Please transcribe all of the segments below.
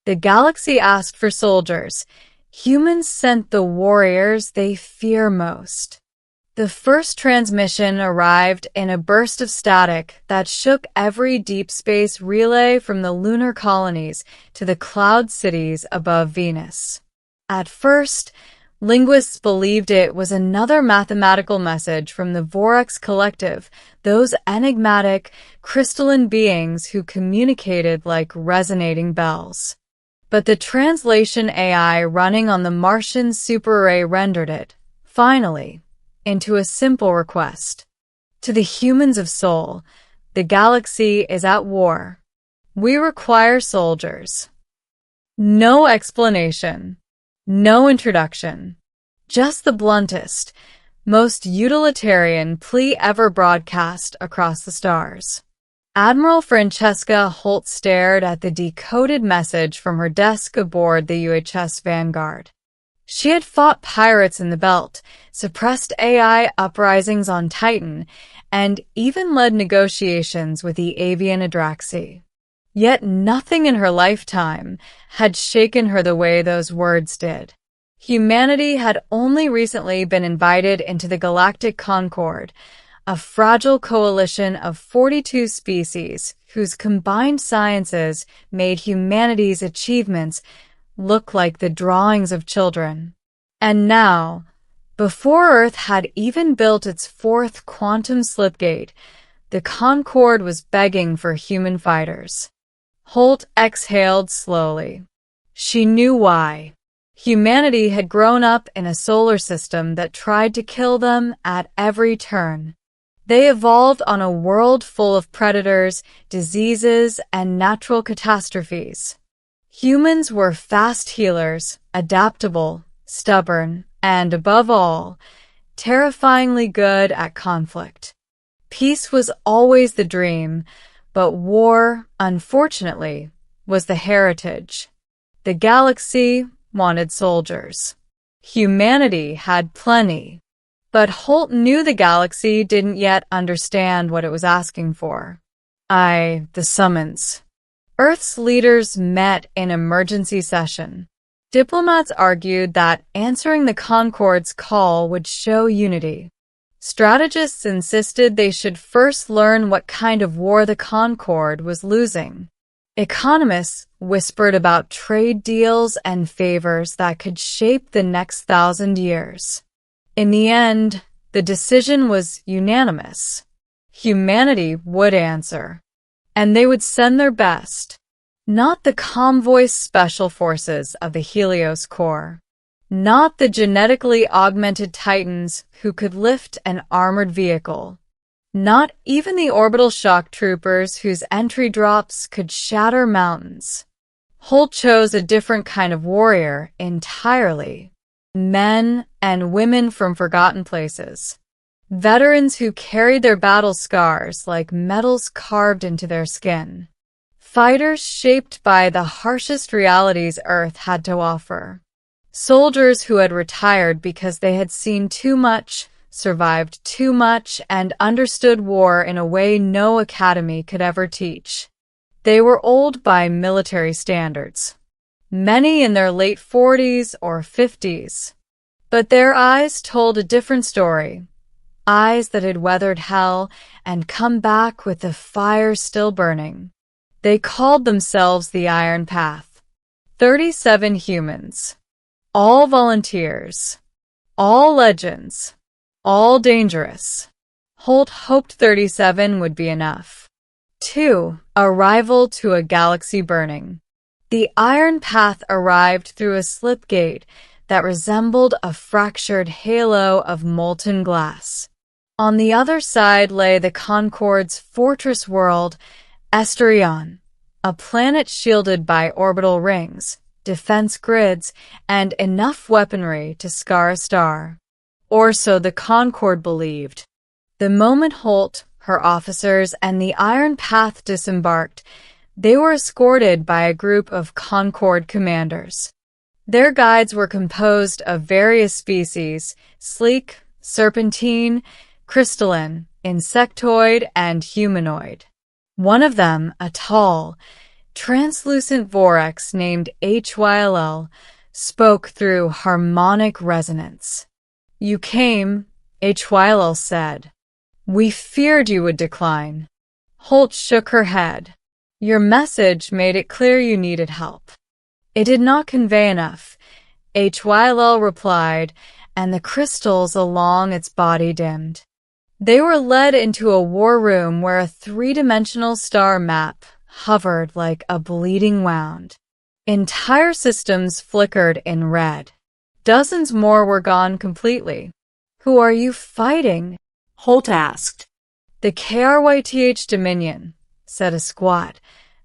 The galaxy asked for soldiers. Humans sent the warriors they fear most. The first transmission arrived in a burst of static that shook every deep space relay from the lunar colonies to the cloud cities above Venus. At first, linguists believed it was another mathematical message from the Vorax Collective, those enigmatic, crystalline beings who communicated like resonating bells. But the translation AI running on the Martian superarray rendered it, finally, into a simple request. To the humans of Sol, the galaxy is at war. We require soldiers. No explanation. No introduction. Just the bluntest, most utilitarian plea ever broadcast across the stars. Admiral Francesca Holt stared at the decoded message from her desk aboard the UHS Vanguard. She had fought pirates in the Belt, suppressed AI uprisings on Titan, and even led negotiations with the avian Adraxi. Yet nothing in her lifetime had shaken her the way those words did. Humanity had only recently been invited into the Galactic Concord, a fragile coalition of 42 species whose combined sciences made humanity's achievements look like the drawings of children. And now, before Earth had even built its fourth quantum slipgate, the Concorde was begging for human fighters. Holt exhaled slowly. She knew why. Humanity had grown up in a solar system that tried to kill them at every turn. They evolved on a world full of predators, diseases, and natural catastrophes. Humans were fast healers, adaptable, stubborn, and above all, terrifyingly good at conflict. Peace was always the dream, but war, unfortunately, was the heritage. The galaxy wanted soldiers. Humanity had plenty. But Holt knew the galaxy didn't yet understand what it was asking for. The summons. Earth's leaders met in emergency session. Diplomats argued that answering the Concorde's call would show unity. Strategists insisted they should first learn what kind of war the Concorde was losing. Economists whispered about trade deals and favors that could shape the next 1,000 years. In the end, the decision was unanimous. Humanity would answer. And they would send their best. Not the calm-voiced special forces of the Helios Corps. Not the genetically augmented titans who could lift an armored vehicle. Not even the orbital shock troopers whose entry drops could shatter mountains. Holt chose a different kind of warrior entirely. Men and women from forgotten places. Veterans who carried their battle scars like metals carved into their skin. Fighters shaped by the harshest realities Earth had to offer. Soldiers who had retired because they had seen too much, survived too much, and understood war in a way no academy could ever teach. They were old by military standards. Many in their late 40s or 50s. But their eyes told a different story. Eyes that had weathered hell and come back with the fire still burning. They called themselves the Iron Path. 37 humans. All volunteers. All legends. All dangerous. Holt hoped 37 would be enough. 2. Arrival to a galaxy burning. The Iron Path arrived through a slip gate that resembled a fractured halo of molten glass. On the other side lay the Concorde's fortress world, Esterion, a planet shielded by orbital rings, defense grids, and enough weaponry to scar a star. Or so the Concorde believed. The moment Holt, her officers, and the Iron Path disembarked, they were escorted by a group of Concorde commanders. Their guides were composed of various species, sleek, serpentine, crystalline, insectoid, and humanoid. One of them, a tall, Translucent Vorax named HYLL spoke through harmonic resonance. "You came," HYLL said. "We feared you would decline." Holt shook her head. "Your message made it clear you needed help." "It did not convey enough," HYLL replied, and the crystals along its body dimmed. They were led into a war room where a three-dimensional star map hovered like a bleeding wound. Entire systems flickered in red. Dozens more were gone completely. "Who are you fighting?" Holt asked. "The KRYTH Dominion," said a squat,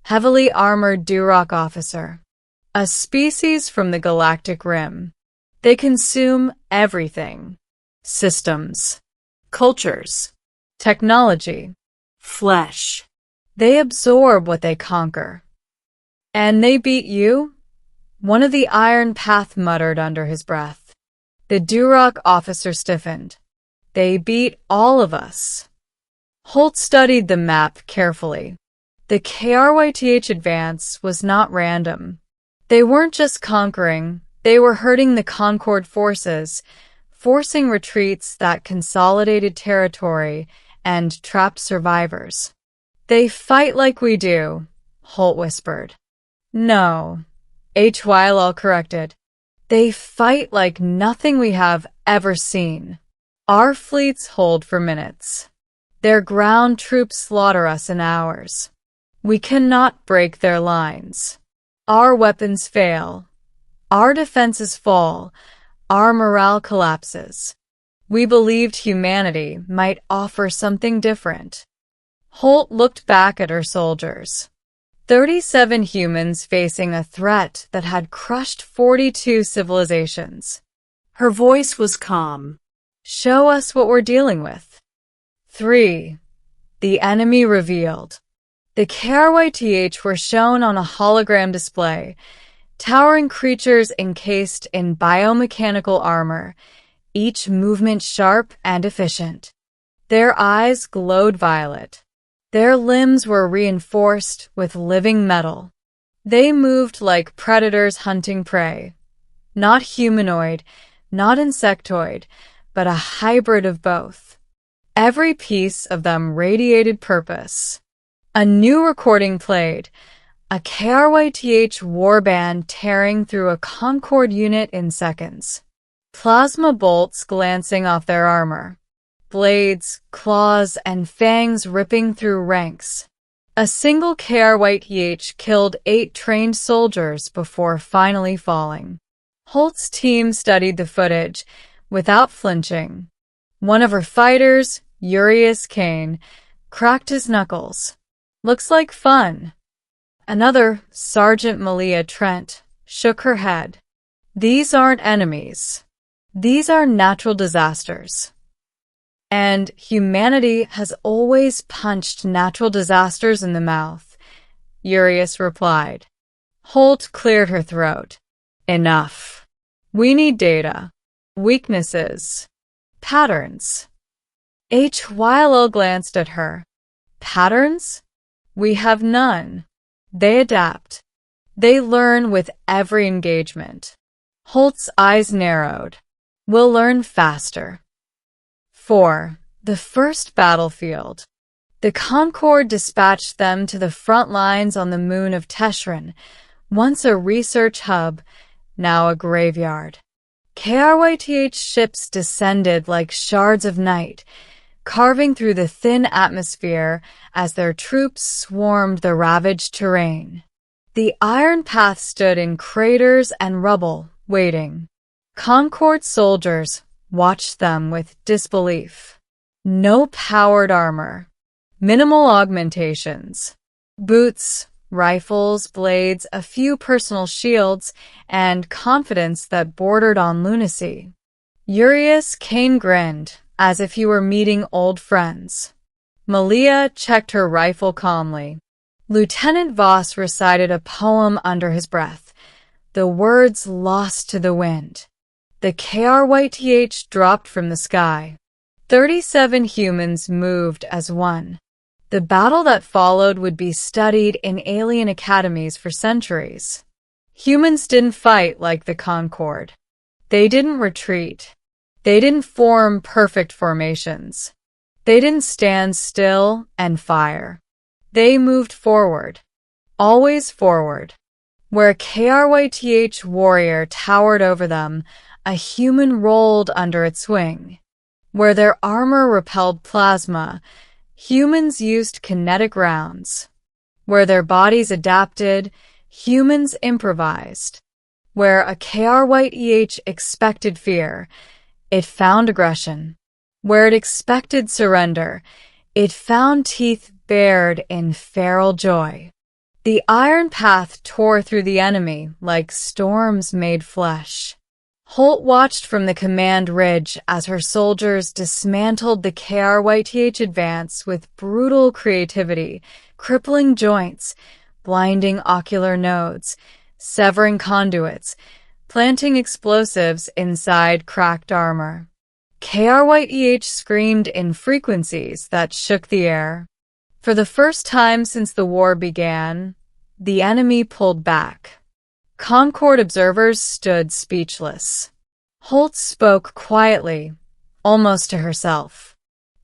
heavily armored Duroc officer. "A species from the galactic rim. They consume everything. Systems, cultures, technology, flesh. They absorb what they conquer." "And they beat you?" one of the Iron Path muttered under his breath. The Duroc officer stiffened. "They beat all of us." Holt studied the map carefully. The KRYTH advance was not random. They weren't just conquering, they were hurting the Concord forces, forcing retreats that consolidated territory and trapped survivors. "They fight like we do," Holt whispered. "No," HYLL corrected. "They fight like nothing we have ever seen. Our fleets hold for minutes. Their ground troops slaughter us in hours. We cannot break their lines. Our weapons fail. Our defenses fall. Our morale collapses. We believed humanity might offer something different." Holt looked back at her soldiers. 37 humans facing a threat that had crushed 42 civilizations. Her voice was calm. "Show us what we're dealing with." 3. The enemy revealed. The KRYTH were shown on a hologram display, towering creatures encased in biomechanical armor, each movement sharp and efficient. Their eyes glowed violet. Their limbs were reinforced with living metal. They moved like predators hunting prey. Not humanoid, not insectoid, but a hybrid of both. Every piece of them radiated purpose. A new recording played, a KRYTH warband tearing through a Concord unit in seconds. Plasma bolts glancing off their armor. Blades, claws, and fangs ripping through ranks. A single KRYTH killed 8 trained soldiers before finally falling. Holt's team studied the footage without flinching. One of her fighters, Urius Kane, cracked his knuckles. "Looks like fun." Another, Sergeant Malia Trent, shook her head. "These aren't enemies. These are natural disasters. And humanity has always punched natural disasters in the mouth," Urius replied. Holt cleared her throat. "Enough. We need data. Weaknesses. Patterns." HYLL glanced at her. "Patterns? We have none." They adapt. They learn with every engagement. Holt's eyes narrowed. "We'll learn faster." 4. The first battlefield. The Concord dispatched them to the front lines on the moon of Teshrin, once a research hub, now a graveyard. KRYTH ships descended like shards of night, carving through the thin atmosphere as their troops swarmed the ravaged terrain. The Iron Path stood in craters and rubble, waiting. Concord soldiers watched them with disbelief. No powered armor. Minimal augmentations. Boots, rifles, blades, a few personal shields, and confidence that bordered on lunacy. Urius Kane grinned, as if he were meeting old friends. Malia checked her rifle calmly. Lieutenant Voss recited a poem under his breath, the words lost to the wind. The KRYTH dropped from the sky. 37 humans moved as one. The battle that followed would be studied in alien academies for centuries. Humans didn't fight like the Concorde. They didn't retreat. They didn't form perfect formations. They didn't stand still and fire. They moved forward. Always forward. Where a KRYTH warrior towered over them, a human rolled under its wing. Where their armor repelled plasma, humans used kinetic rounds. Where their bodies adapted, humans improvised. Where a KRYTH expected fear, it found aggression. Where it expected surrender, it found teeth bared in feral joy. The iron path tore through the enemy like storms made flesh. Holt watched from the command ridge as her soldiers dismantled the KRYTH advance with brutal creativity, crippling joints, blinding ocular nodes, severing conduits, planting explosives inside cracked armor. KRYTH screamed in frequencies that shook the air. For the first time since the war began, the enemy pulled back. Concorde observers stood speechless. Holt spoke quietly, almost to herself.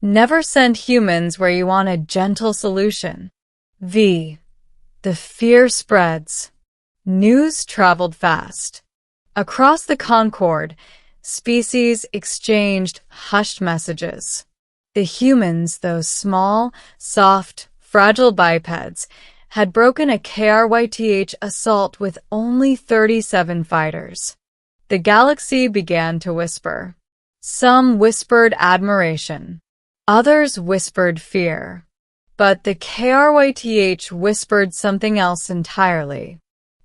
Never send humans where you want a gentle solution. The fear spreads. News traveled fast. Across the Concorde, species exchanged hushed messages. The humans, those small, soft, fragile bipeds, had broken a KRYTH assault with only 37 fighters. The galaxy began to whisper. Some whispered admiration. Others whispered fear. But the KRYTH whispered something else entirely.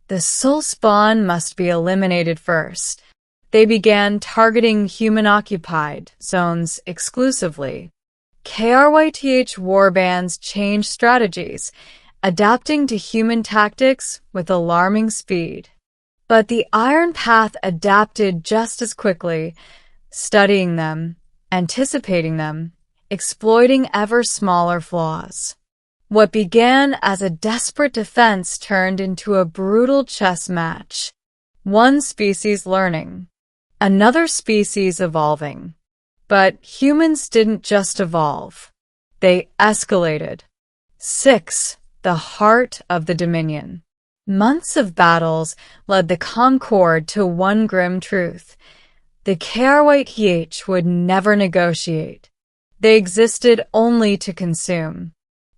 The soul spawn must be eliminated first. They began targeting human-occupied zones exclusively. KRYTH warbands changed strategies, adapting to human tactics with alarming speed. But the Iron Path adapted just as quickly, studying them, anticipating them, exploiting ever smaller flaws. What began as a desperate defense turned into a brutal chess match. One species learning, another species evolving. But humans didn't just evolve. They escalated. 6. The heart of the Dominion. Months of battles led the Concorde to one grim truth. The KRYTH would never negotiate. They existed only to consume.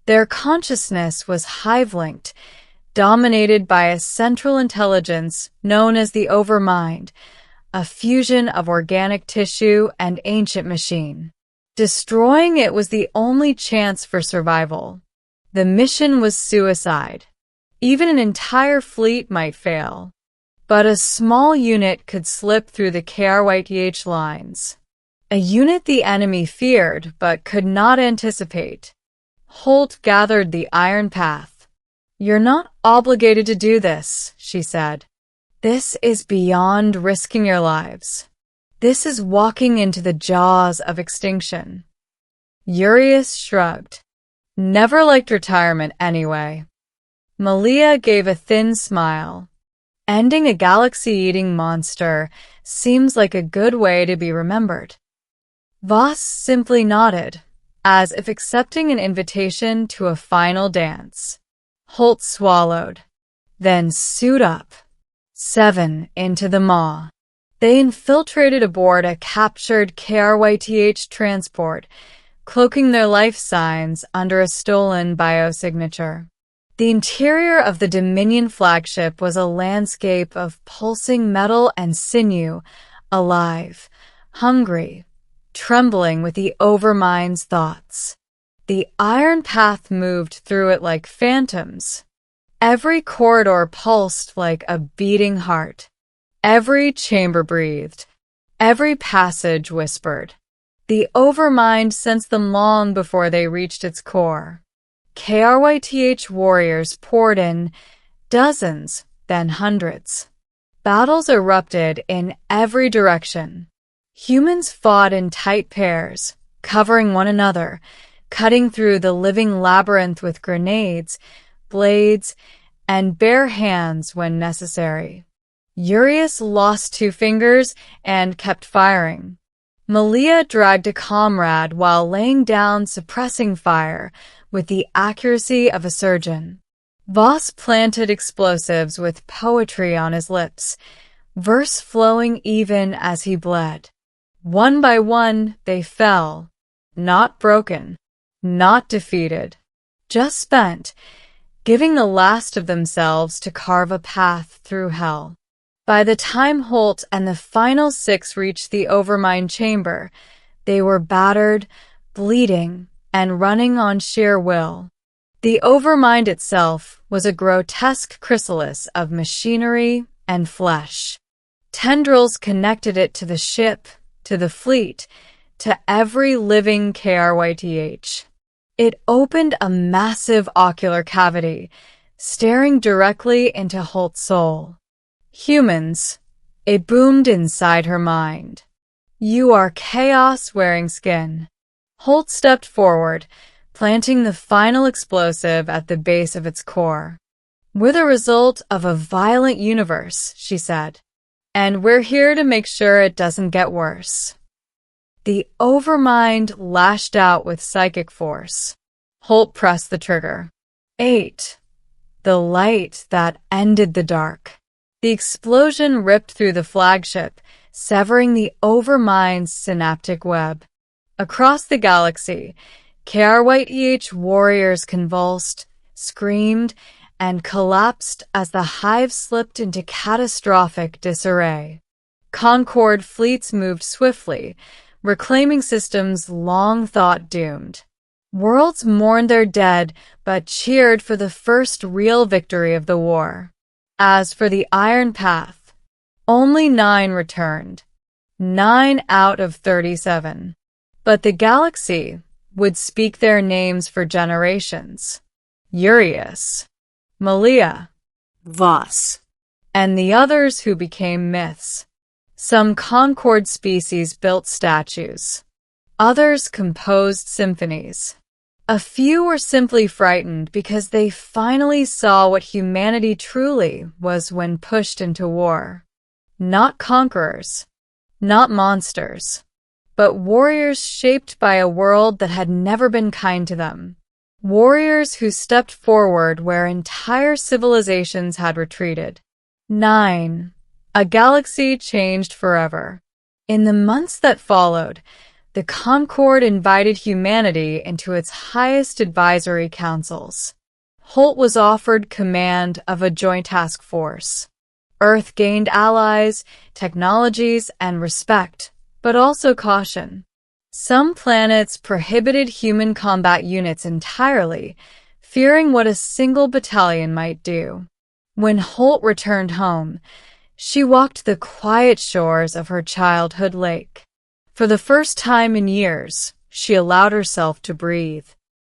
Their consciousness was hive-linked, dominated by a central intelligence known as the Overmind, a fusion of organic tissue and ancient machine. Destroying it was the only chance for survival. The mission was suicide. Even an entire fleet might fail. But a small unit could slip through the KRYTH lines. A unit the enemy feared but could not anticipate. Holt gathered the Iron Path. "You're not obligated to do this," she said. "This is beyond risking your lives. This is walking into the jaws of extinction." Urias shrugged. "Never liked retirement anyway." Malia gave a thin smile. Ending a galaxy-eating monster seems like a good way to be remembered. Voss simply nodded, as if accepting an invitation to a final dance. Holt swallowed. Then suit up. 7 into the maw. They infiltrated aboard a captured KRYTH transport, cloaking their life signs under a stolen biosignature. The interior of the Dominion flagship was a landscape of pulsing metal and sinew, alive, hungry, trembling with the Overmind's thoughts. The Iron Path moved through it like phantoms. Every corridor pulsed like a beating heart. Every chamber breathed. Every passage whispered. The Overmind sensed them long before they reached its core. KRYTH warriors poured in, dozens, then hundreds. Battles erupted in every direction. Humans fought in tight pairs, covering one another, cutting through the living labyrinth with grenades, blades, and bare hands when necessary. Urius lost 2 fingers and kept firing. Malia dragged a comrade while laying down suppressing fire with the accuracy of a surgeon. Voss planted explosives with poetry on his lips, verse flowing even as he bled. One by one they fell, not broken, not defeated, just spent, giving the last of themselves to carve a path through hell. By the time Holt and the final 6 reached the Overmind chamber, they were battered, bleeding, and running on sheer will. The Overmind itself was a grotesque chrysalis of machinery and flesh. Tendrils connected it to the ship, to the fleet, to every living KRYTH. It opened a massive ocular cavity, staring directly into Holt's soul. Humans, it boomed inside her mind. You are chaos wearing skin. Holt stepped forward, planting the final explosive at the base of its core. We're the result of a violent universe, she said, and we're here to make sure it doesn't get worse. The Overmind lashed out with psychic force. Holt pressed the trigger. 8. The light that ended the dark. The explosion ripped through the flagship, severing the Overmind's synaptic web. Across the galaxy, KRYTH warriors convulsed, screamed, and collapsed as the hive slipped into catastrophic disarray. Concord fleets moved swiftly, reclaiming systems long thought doomed. Worlds mourned their dead, but cheered for the first real victory of the war. As for the Iron Path, only 9 returned. 9 out of 37. But the galaxy would speak their names for generations. Urius, Malia, Voss, and the others who became myths. Some Concord species built statues. Others composed symphonies. A few were simply frightened because they finally saw what humanity truly was when pushed into war. Not conquerors, not monsters, but warriors shaped by a world that had never been kind to them. Warriors who stepped forward where entire civilizations had retreated. 9. A galaxy changed forever. In the months that followed, the Concord invited humanity into its highest advisory councils. Holt was offered command of a joint task force. Earth gained allies, technologies, and respect, but also caution. Some planets prohibited human combat units entirely, fearing what a single battalion might do. When Holt returned home, she walked the quiet shores of her childhood lake. For the first time in years, she allowed herself to breathe.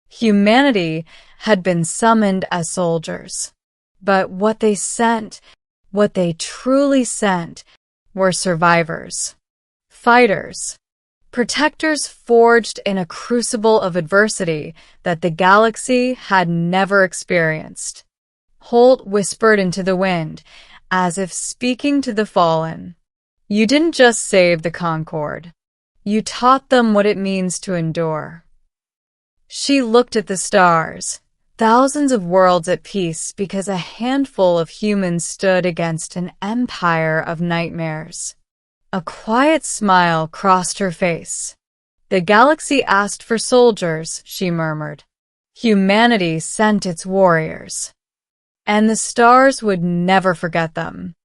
Humanity had been summoned as soldiers. But what they truly sent, were survivors. Fighters. Protectors forged in a crucible of adversity that the galaxy had never experienced. Holt whispered into the wind, as if speaking to the fallen. You didn't just save the Concord. You taught them what it means to endure. She looked at the stars, thousands of worlds at peace because a handful of humans stood against an empire of nightmares. A quiet smile crossed her face. The galaxy asked for soldiers, she murmured. Humanity sent its warriors. And the stars would never forget them.